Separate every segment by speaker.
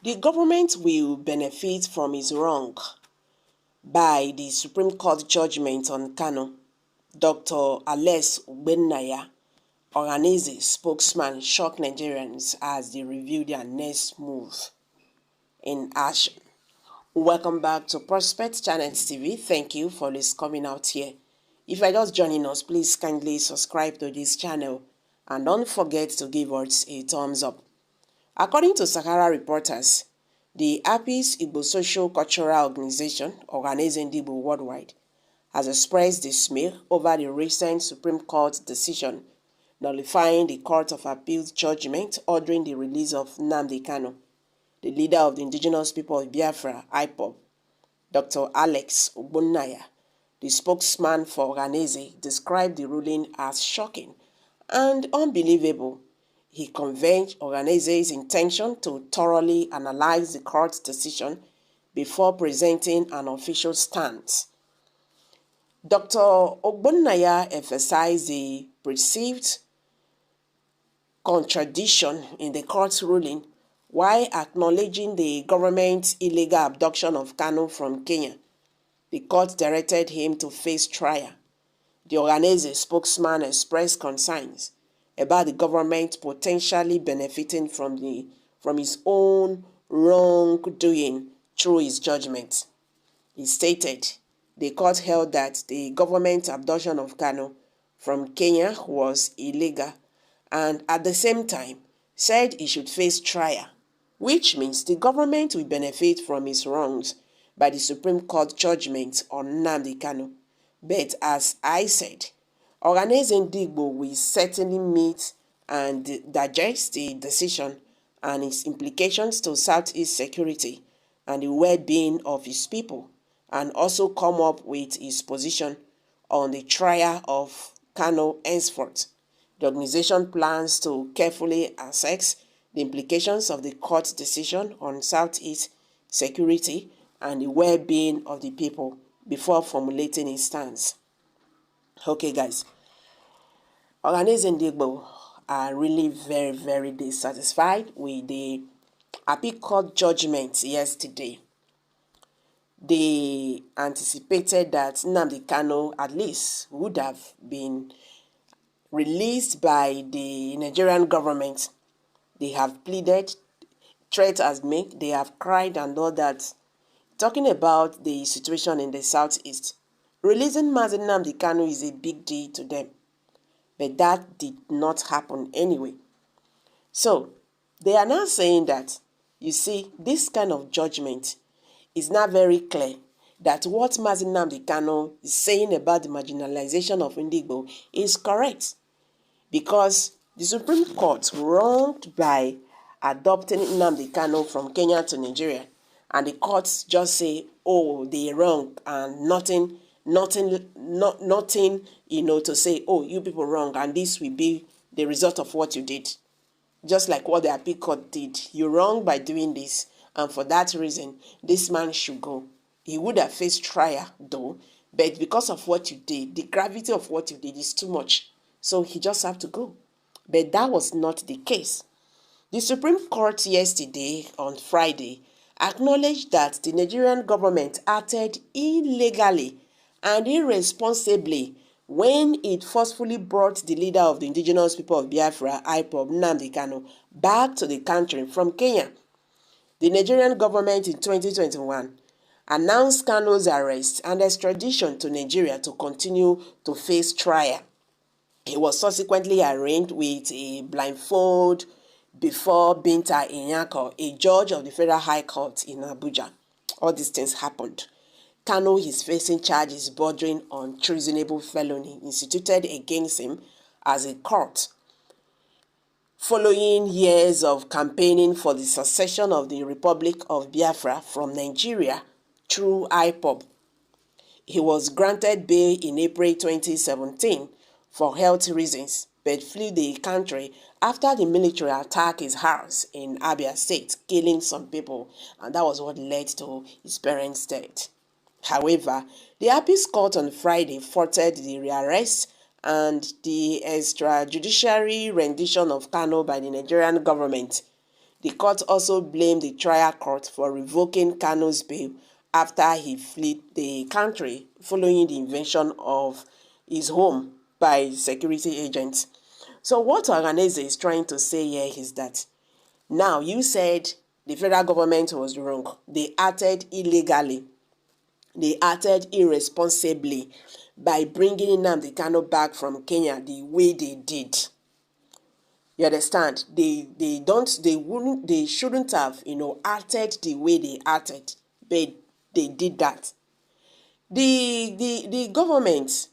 Speaker 1: The government will benefit from its wrong by the Supreme Court judgment on Kanu. Dr. Ogbonnia, Ohaneze spokesman, shocked Nigerians as they review their next move in action. Welcome back to Prospect Channels TV. Thank you for this coming out here. If you're just joining us, please kindly subscribe to this channel and don't forget to give us a thumbs up. According to Sahara reporters, the APIS Igbo Social Cultural Organization, Ohaneze Igbo Worldwide, has expressed dismay over the recent Supreme Court decision nullifying the Court of Appeals judgment ordering the release of Nnamdi Kanu, the leader of the indigenous people of Biafra, IPOB. Dr. Ogbonnia, the spokesman for Ohaneze, described the ruling as shocking and unbelievable. He conveyed Ohaneze's intention to thoroughly analyze the court's decision before presenting an official stance. Dr. Ogbonnia emphasized the perceived contradiction in the court's ruling while acknowledging the government's illegal abduction of Kanu from Kenya. The court directed him to face trial. The Ohaneze spokesman expressed concerns about the government potentially benefiting from his own wrongdoing through his judgment. He stated the court held that the government abduction of Kanu from Kenya was illegal and at the same time said he should face trial, which means the government will benefit from his wrongs by the Supreme Court judgment on Nnamdi Kanu. But as I said, Ohaneze Igbo will certainly meet and digest the decision and its implications to Southeast security and the well-being of his people, and also come up with his position on the trial of Kanu henceforth. The organization plans to carefully assess the implications of the court's decision on Southeast security and the well-being of the people before formulating its stance. Okay, guys. Ohaneze Igbo are really very, very dissatisfied with the Appeal Court judgment yesterday. They anticipated that Nnamdi Kanu at least would have been released by the Nigerian government. They have pleaded, threat has made, they have cried and all that. Talking about the situation in the Southeast, releasing Nnamdi Kanu is a big deal to them. But that did not happen anyway. So, they are now saying that, you see, this kind of judgment is not very clear that what Nnamdi Kanu is saying about the marginalization of Igbo is correct. Because the Supreme Court wronged by adopting Nnamdi Kanu from Kenya to Nigeria. And the courts just say, oh, they wrong and nothing, to say, oh, you people wrong, and this will be the result of what you did. Just like what the Appeal Court did. You're wrong by doing this, and for that reason, this man should go. He would have faced trial, though, but because of what you did, the gravity of what you did is too much. So he just have to go. But that was not the case. The Supreme Court yesterday, on Friday, acknowledged that the Nigerian government acted illegally and irresponsibly when it forcefully brought the leader of the indigenous people of Biafra, IPOB, Nnamdi Kanu, back to the country from Kenya. The Nigerian government in 2021 announced Kanu's arrest and extradition to Nigeria to continue to face trial. He was subsequently arraigned with a blindfold before Binta Inyako, a judge of the Federal High Court in Abuja. All these things happened. Kanu is facing charges bordering on treasonable felony instituted against him as a court, following years of campaigning for the secession of the Republic of Biafra from Nigeria through IPOB. He was granted bail in April 2017 for health reasons, but fled the country after the military attacked his house in Abia State, killing some people, and that was what led to his parents' death. However, the Appeals Court on Friday thwarted the rearrest and the extrajudiciary rendition of Kanu by the Nigerian government. The court also blamed the trial court for revoking Kanu's bail after he fled the country following the invasion of his home by security agents. So what Ohaneze is trying to say here is that now you said the federal government was wrong. They acted illegally. They acted irresponsibly by bringing Nnamdi Kanu back from Kenya the way they did. You understand? They shouldn't have, acted the way they acted, but they did that. The government,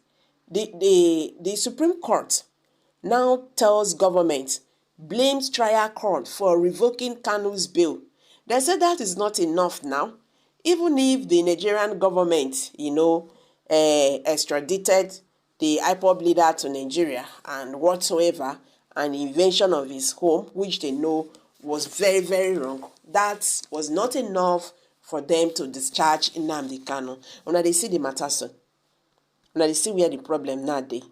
Speaker 1: the Supreme Court now tells government, blames trial court for revoking Kanu's bail. They said that is not enough now. Even if the Nigerian government, extradited the IPOB leader to Nigeria and whatsoever, an invasion of his home, which they know was very, very wrong, that was not enough for them to discharge Nnamdi Kanu. Now they see the matter, so now they see where the problem now dey.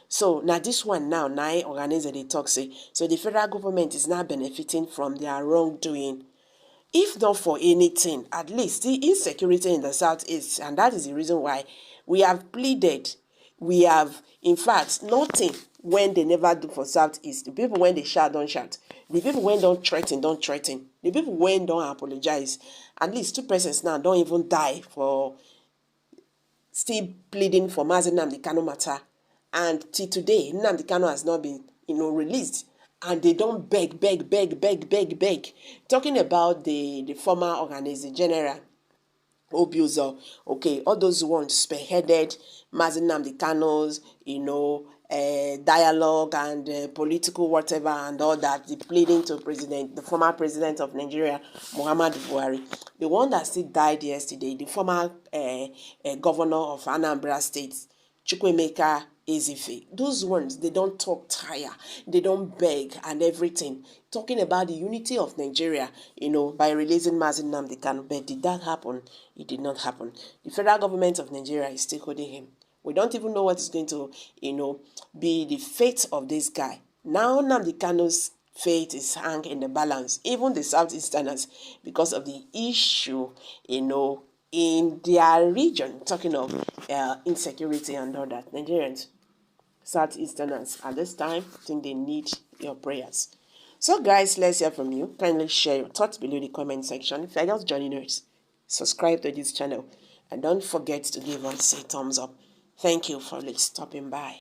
Speaker 1: So now this one now organize they talk say, so the federal government is now benefiting from their wrongdoing. If not for anything, at least the insecurity in the southeast, and that is the reason why we have pleaded. We have, in fact, nothing when they never do for southeast. The people when they shout, don't shout. The people when don't threaten, don't threaten. The people when don't apologize. At least 2 persons now don't even die for still pleading for Mazi Nnamdi Kanu matter. And till today, Nnamdi Kanu has not been, released. And they don't beg. Talking about the former Organizer General, Obiuzo, okay, all those ones spearheaded Mazi Nnamdi Kanu's, dialogue and political whatever and all that, the pleading to the former president of Nigeria, Muhammadu Buhari. The one that still died yesterday, the former governor of Anambra State, Chukwuemeka Ezefe. Those ones, they don't talk tire, they don't beg and everything. Talking about the unity of Nigeria, by releasing Mazi Nnamdi Kanu. But did that happen? It did not happen. The federal government of Nigeria is still holding him. We don't even know what is going to, be the fate of this guy. Now Nnamdi Kanu's fate is hung in the balance. Even the Southeasterners, because of the issue, in their region, talking of insecurity and all that. Nigerians, Southeasterners, at this time, I think they need your prayers. So guys, let's hear from you. Kindly share your thoughts below the comment section. If you're just joining us, subscribe to this channel. And don't forget to give us a thumbs up. Thank you for stopping by.